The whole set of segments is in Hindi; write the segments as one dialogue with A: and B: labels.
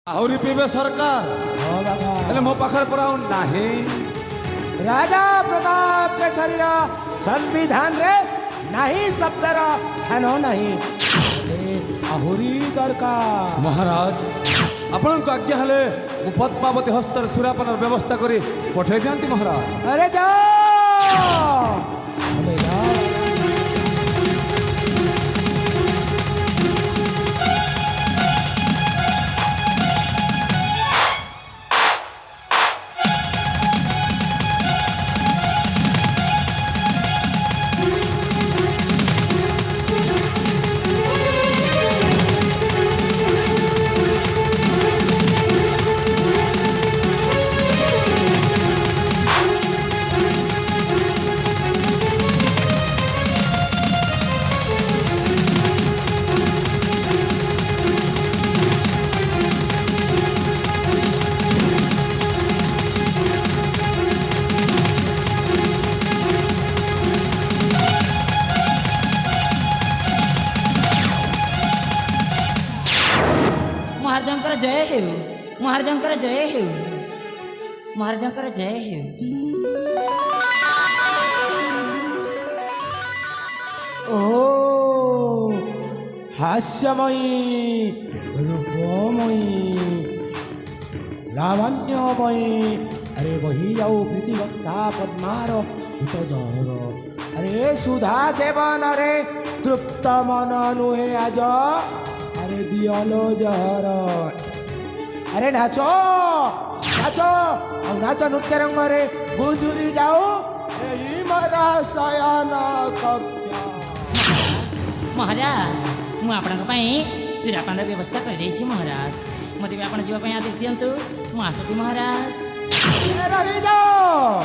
A: आहुरी पीबे सरकार
B: हाँ बाबा
A: हेले मो पाखर पराउ नाही
B: राजा प्रताप के शरीर संविधान रे नहीं शब्दर स्थान नहीं आहुरी दरकार
A: महाराज आपण को आज्ञा हेले मो पद्मावती हस्तर सुरापनर व्यवस्था करी पठे दियंती महाराज।
B: अरे जाओ हमें जाओ
C: महाराजंकर जय हेउ महाराजंकर जय हेउ महाराजंकर जय हेउ।
B: ओ हास्यमयी रूपमयी लावण्यमयी अरे वही जाऊ प्रीतिवक्ता पद्मार हितजर अरे सुधा सेवन अरे तृप्त मन नुहे आज अरे दियलो जहर अरे नाचो नाचो और नाच नृत्य रंग रे गुंजुरी जाओ एही मरा शयन कक्ष
C: महाराज मु आपणक पई सुरापान व्यवस्था कर देछि महाराज मते आपण जीवा पई आदेश दियंतु मु आसति महाराज।
B: रही जाओ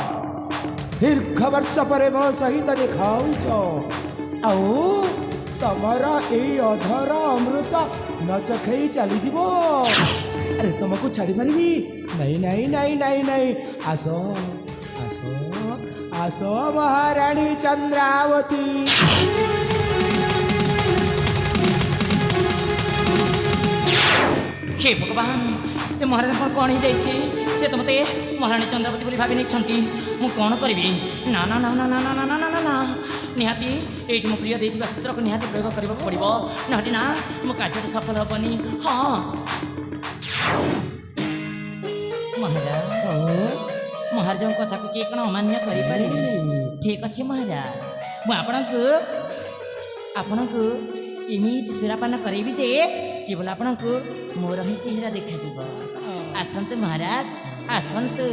B: दीर्घ वर्ष पर मो सहित देखाउछ आउ तमरा एई अधर अमृत न चखई चली जीवो अरे तुमको छाड़ी पारिबी नहीं नहीं नहीं नहीं नहीं आसो आसो आसो महारानी चंद्रावती
C: हे भगवान ए महाराज पर कौन ही देछि से तो मते महारानी चंद्रावती बोली भाबी नहीं मु कौन करबी ना ना ना ना ना ना ना ना ना ना निहाती एठी मो प्रिय देथिबा सूत्र को निहाती प्रयोग करबा पड़िबो नहटी ना मो कार्य सफल होबनी। हाँ महाराज महाराज कथा को किए कौन अमान्य करि पारे ठीक अच्छे महाराज मु आपणक एमिति सुरापान करेबी जे केवल आपणक मोर ही चेहरा देखा आसंतु महाराज आसंतु।